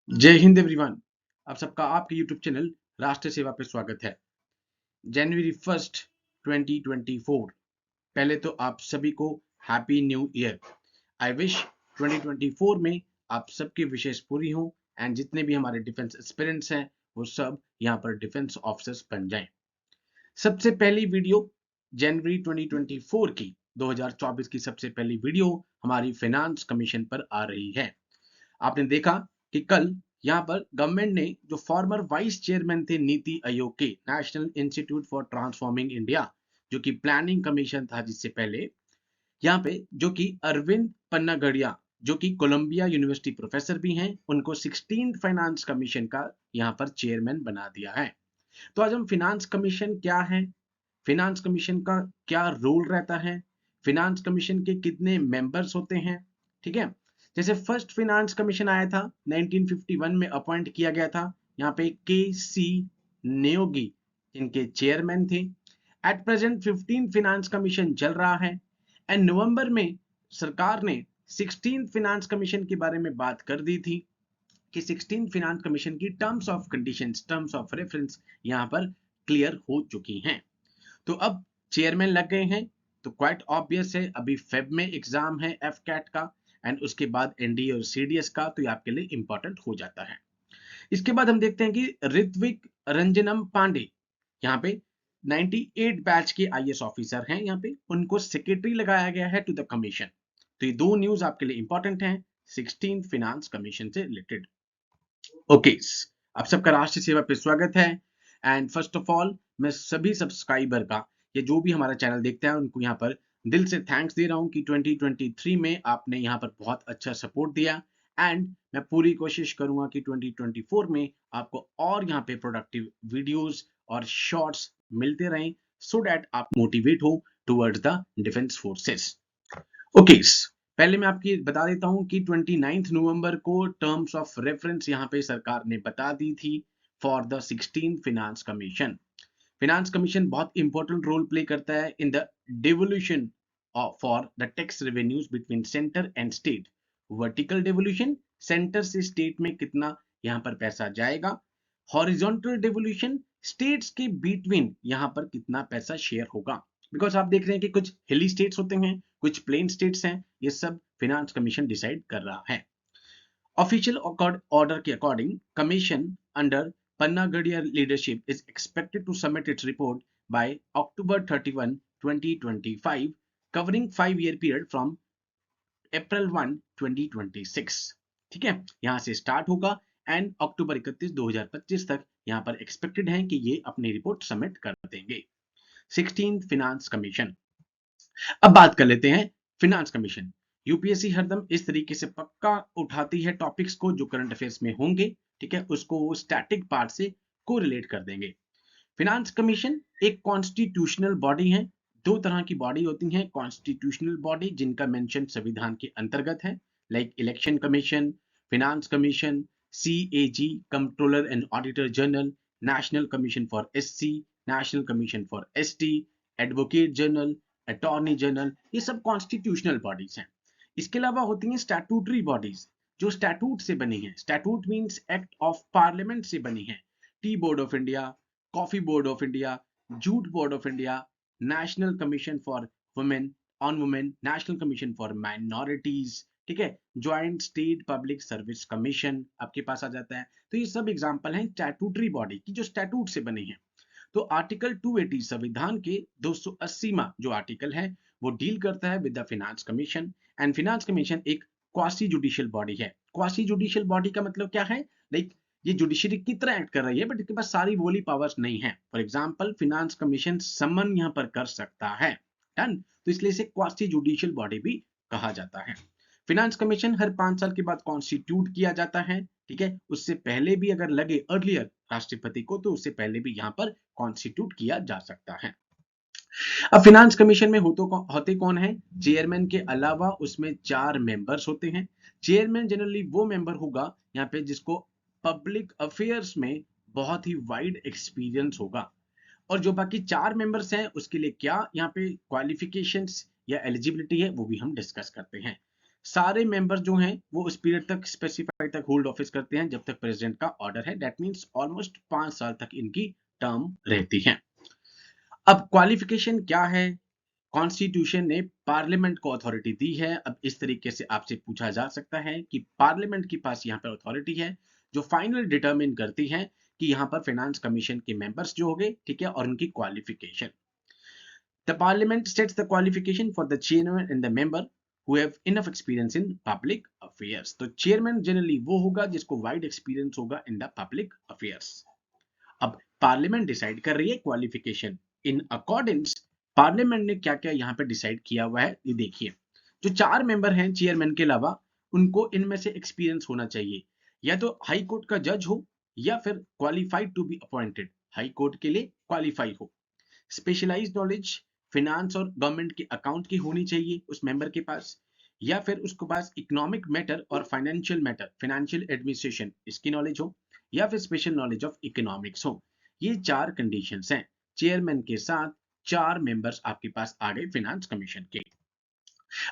जय हिंद एवरीवन। आप सबका आपके YouTube चैनल राष्ट्र सेवा पे स्वागत है। जनवरी 1 2024। पहले तो आप सभी को happy new year. I wish 2024 में आप सबकी विशेष पूरी हो एंड जितने भी हमारे डिफेंस एस्पिरेंट्स हैं वो सब यहाँ पर डिफेंस ऑफिसर्स बन जाएं। सबसे पहली वीडियो जनवरी 2024 की 2024 की सबसे पहली वीडियो हमारी फाइनेंस कमीशन पर आ रही है। आपने देखा कि कल यहाँ पर गवर्नमेंट ने जो फॉर्मर वाइस चेयरमैन थे नीति आयोग के national institute for transforming India, जो कि प्लानिंग कमीशन था जिससे पहले, यहाँ पे जो कि अरविंद पन्नागड़िया जो कि कोलंबिया यूनिवर्सिटी प्रोफेसर भी हैं, उनको 16 फाइनेंस कमीशन का यहाँ पर चेयरमैन बना दिया है। तो आज हम फिनांस कमीशन क्या है, फिनांस कमीशन का क्या रोल रहता है, फिनांस कमीशन के कितने मेंबर्स होते हैं, ठीक है। जैसे फर्स्ट फिनांस कमीशन आया था 1951 में अपॉइंट किया गया था, यहाँ पे के सी नियोगी इनके चेयरमैन थे। एट प्रेजेंट 15 फिनांस कमीशन चल रहा है एंड नवंबर में सरकार ने 16 फिनांस कमीशन के बारे में बात कर दी थी कि 16 फिनांस कमीशन की terms of conditions, terms of reference यहाँ पर क्लियर हो चुकी हैं। तो अब चेयरमैन लग गए हैं, तो क्वाइट ऑब्वियस है अभी फेब में एग्जाम है एफ कैट का एंड उसके बाद एनडीए और सीडीएस का, तो ये आपके लिए इंपॉर्टेंट हो जाता है। इसके बाद हम देखते हैं कि ऋत्विक रंजनम पांडे यहाँ पे 98 बैच के आईएएस ऑफिसर हैं, यहाँ पे उनको सेक्रेटरी लगाया गया है टू द कमीशन। तो ये दो न्यूज आपके लिए इंपॉर्टेंट हैं 16 फिनांस कमीशन से रिलेटेड। ओके, आप सबका राष्ट्रीय सेवा पे स्वागत है एंड फर्स्ट ऑफ ऑल मैं सभी सब्सक्राइबर का, ये जो भी हमारा चैनल देखते हैं उनको यहाँ पर दिल से थैंक्स दे रहा हूँ कि 2023 में आपने यहाँ पर बहुत अच्छा सपोर्ट दिया एंड मैं पूरी कोशिश करूंगा कि 2024 में आपको और यहाँ पे प्रोडक्टिव वीडियोस और शॉर्ट्स मिलते रहें सो दैट आप मोटिवेट हो towards the defence forces. Okay, पहले मैं आपकी बता देता हूं कि 29 नवंबर को टर्म्स ऑफ रेफरेंस यहां पे सरकार ने बता दी थी for the 16 finance commission. Finance commission बहुत इंपॉर्टेंट रोल प्ले करता है in the devolution for the tax revenues between centre and state. Vertical devolution, centre से स्टेट में कितना यहां पर पैसा जाएगा। हॉरिजॉन्टल डिवोल्यूशन, स्टेट्स के बिटवीन यहां पर कितना पैसा शेयर होगा। बिकॉज आप देख रहे हैं कि कुछ हिली स्टेट्स होते हैं, कुछ प्लेन स्टेट्स हैं, ये सब फिनांस कमीशन डिसाइड कर रहा है। ऑफिशियल ऑर्डर के according commission under Panagariya leadership is expected to submit its report by October 31 2025 covering 5 year period from April 1 2026। ठीक है, यहां से स्टार्ट होगा एंड अक्टूबर 31 2025 तक यहां पर एक्सपेक्टेड है कि ये अपनी रिपोर्ट सबमिट कर देंगे। 16 फिनांस कमीशन। अब बात कर लेते हैं फिनांस कमीशन। यूपीएससी हरदम इस तरीके से पक्का उठाती है टॉपिक्स को जो करंट अफेयर्स में होंगे, ठीक है, उसको वो स्टैटिक पार्ट से कोरिलेट कर देंगे। फिनांस कमीशन एक कॉन्स्टिट्यूशनल बॉडी है। दो तरह की बॉडी होती हैं कॉन्स्टिट्यूशनल बॉडी जिनका मेंशन संविधान के अंतर्गत है, like election commission, finance commission, CAG controller and auditor general, national commission for SC, national commission for ST, advocate general, attorney general, ये सब कॉन्स्टिट्यूशनल बॉडीज हैं। इसके अलावा होती हैं स्टैट्यूटरी बॉडीज जो स्टैट्यूट से बनी है। Statute means act of parliament से बनी है। Tea board of India, coffee board of India, jute board of India, national commission for women on women, national commission for minorities, ठीक है, joint state public service commission आपके पास आ जाता है। तो ये सब एग्जांपल हैं स्टैट्यूटरी बॉडी की जो स्टैट्यूट से बनी है। तो आर्टिकल 280 संविधान के 280वां जो आर्टिकल है वो डील करता है with the finance commission and finance commission एक क्वासी जुडिशियल बॉडी है। क्वासी जुडिशियल बॉडी का मतलब क्या है, लाइक ये जुडिशरी की तरह एक्ट कर रही है बट इसके पास सारी वोली पावर्स नहीं है। फॉर एग्जांपल फिनांस कमीशन समन यहां पर कर सकता है, डन, तो इसलिए इसे क्वासी जुडिशियल बॉडी भी कहा जाता है। फिनांस कमीशन हर 5 साल के बाद कॉन्स्टिट्यूट किया जाता है, ठीक है, उससे पहले भी अगर लगे अर्लियर राष्ट्रपति को तो उससे पहले भी यहां पर कॉन्स्टिट्यूट किया जा सकता है। अब फिनांस कमीशन में होते कौन है, चेयरमैन के अलावा उसमें 4 मेंबर्स होते हैं। चेयरमैन जनरली वो मेंबर होगा यहाँ पे जिसको पब्लिक अफेयर्स में बहुत ही वाइड एक्सपीरियंस होगा। और जो बाकी 4 मेंबर्स हैं उसके लिए क्या यहाँ पे क्वालिफिकेशंस या एलिजिबिलिटी है वो भी हम डिस्कस करते हैं। सारे मेंबर जो हैं वो उस पीरियड तक स्पेसिफाइड तक होल्ड ऑफिस करते हैं जब तक प्रेसिडेंट का ऑर्डर है। दैट मींस ऑलमोस्ट 5 साल तक इनकी टर्म रहती है। अब क्वालिफिकेशन क्या है? कॉन्स्टिट्यूशन ने पार्लियामेंट को अथॉरिटी दी है। अब इस तरीके से आपसे पूछा जा सकता है कि पार्लियामेंट के पास यहाँ पर अथॉरिटी है जो फाइनल डिटरमिन करती है कि यहाँ पर फाइनेंस कमीशन के मेंबर्स जो होंगे, ठीक है, और उनकी qualification. The parliament sets the qualification for the chairman and the member who have enough experience in public affairs। तो चेयरमैन जनरली वो होगा जिसको वाइड एक्सपीरियंस होगा इन द पब्लिक अफेयर्स। अब पार्लियामेंट डिसाइड कर रही है क्वालिफिकेशन इन अकॉर्डेंस। पार्लियामेंट ने क्या क्या यहाँ पे डिसाइड किया हुआ है ये देखिए। जो 4 मेंबर हैं चेयरमैन के अलावा, उनको इनमें से एक्सपीरियंस होना चाहिए, या तो हाई कोर्ट का जज हो या फिर qualified to be appointed, high court के लिए क्वालिफाई हो। स्पेशलाइज्ड नॉलेज फिनांस और गवर्नमेंट के अकाउंट की होनी चाहिए उस मेंबर के पास, या फिर उसके पास इकोनॉमिक मैटर और फाइनेंशियल मैटर, फाइनेंशियल एडमिनिस्ट्रेशन इसकी नॉलेज हो, या फिर स्पेशल नॉलेज ऑफ इकोनॉमिक्स हो। ये 4 कंडीशंस हैं। चेयरमैन के साथ 4 मेंबर्स आपके पास आ गए फाइनेंस कमीशन के।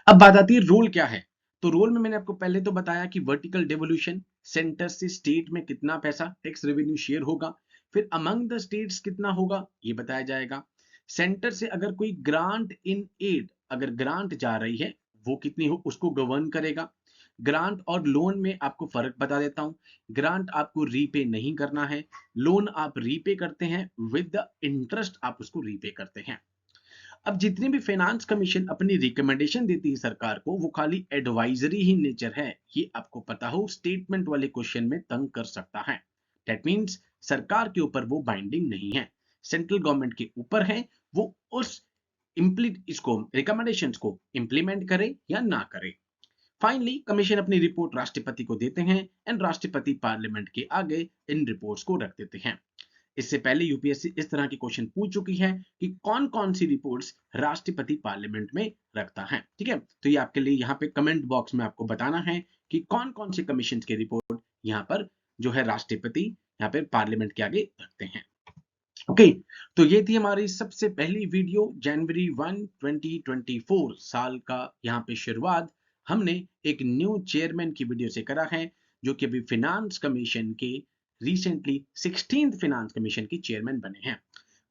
अब बात आती है रोल क्या है। तो रोल में मैंने आपको पहले तो बताया कि वर्टिकल डेवोल्यूशन, सेंटर से स्टेट में कितना पैसा टैक्स रेवेन्यू शेयर होगा, फिर अमंग द स्टेट्स कितना होगा ये बताया जाएगा। सेंटर से अगर कोई ग्रांट इन एड, अगर ग्रांट जा रही है वो कितनी हो उसको गवर्न करेगा। ग्रांट और लोन में आपको फर्क बता देता हूं। ग्रांट आपको रीपे नहीं करना है, लोन आप रीपे करते हैं विद द इंटरेस्ट, आप उसको रीपे करते हैं। अब जितनी भी फाइनेंस कमीशन अपनी रिकमेंडेशन देती है सरकार को, वो खाली एडवाइजरी ही नेचर है। ये आपको पता हो, स्टेटमेंट वाले क्वेश्चन में तंग कर सकता है। दैट मींस सरकार के ऊपर वो बाइंडिंग नहीं है, सेंट्रल गवर्नमेंट के ऊपर है। वो उस इसको रिकमेंडेशंस को इंप्लीमेंट करे या ना करे। फाइनली कमीशन अपनी रिपोर्ट राष्ट्रपति को देते हैं एंड राष्ट्रपति पार्लियामेंट के आगे इन रिपोर्ट्स को रख देते हैं। इससे पहले यूपीएससी इस तरह के क्वेश्चन पूछ चुकी है कि कौन कौन सी रिपोर्ट्स राष्ट्रपति पार्लियामेंट में रखता है। ठीक है, तो ये आपके लिए यहाँ पे कमेंट बॉक्स में आपको बताना है कि कौन कौन से कमीशन के रिपोर्ट यहाँ पर जो है राष्ट्रपति यहाँ पे पार्लियामेंट के आगे रखते हैं। ओके, तो ये थी हमारी सबसे पहली वीडियो जनवरी 1 2024 साल का यहाँ पे शुरुआत हमने एक न्यू चेयरमैन की वीडियो से करा है, जो कि अभी फिनांस कमीशन के रिसेंटली 16th फिनांस कमीशन के चेयरमैन बने हैं।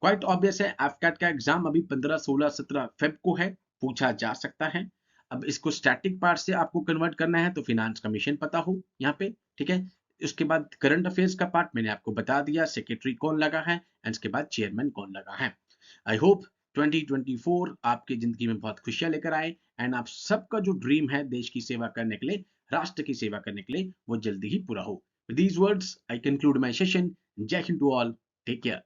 क्वाइट ऑब्वियस है, एफकैट का एग्जाम अभी 15, 16, 17 फेब को है, पूछा जा सकता है। अब इसको स्टैटिक पार्ट से आपको कन्वर्ट करना है तो फिनांस कमीशन पता हो यहाँ पे, ठीक है। उसके बाद करंट अफेयर्स का पार्ट मैंने आपको बता दिया, सेक्रेटरी कौन लगा है एंड उसके बाद चेयरमैन कौन लगा है। आई होप 2024 आपकी जिंदगी में बहुत खुशियां लेकर आए एंड आप सबका जो ड्रीम है देश की सेवा करने के लिए, राष्ट्र की सेवा करने के लिए, वो जल्दी ही पूरा हो। With these words, I conclude my session. Jai Hind to all. Take care.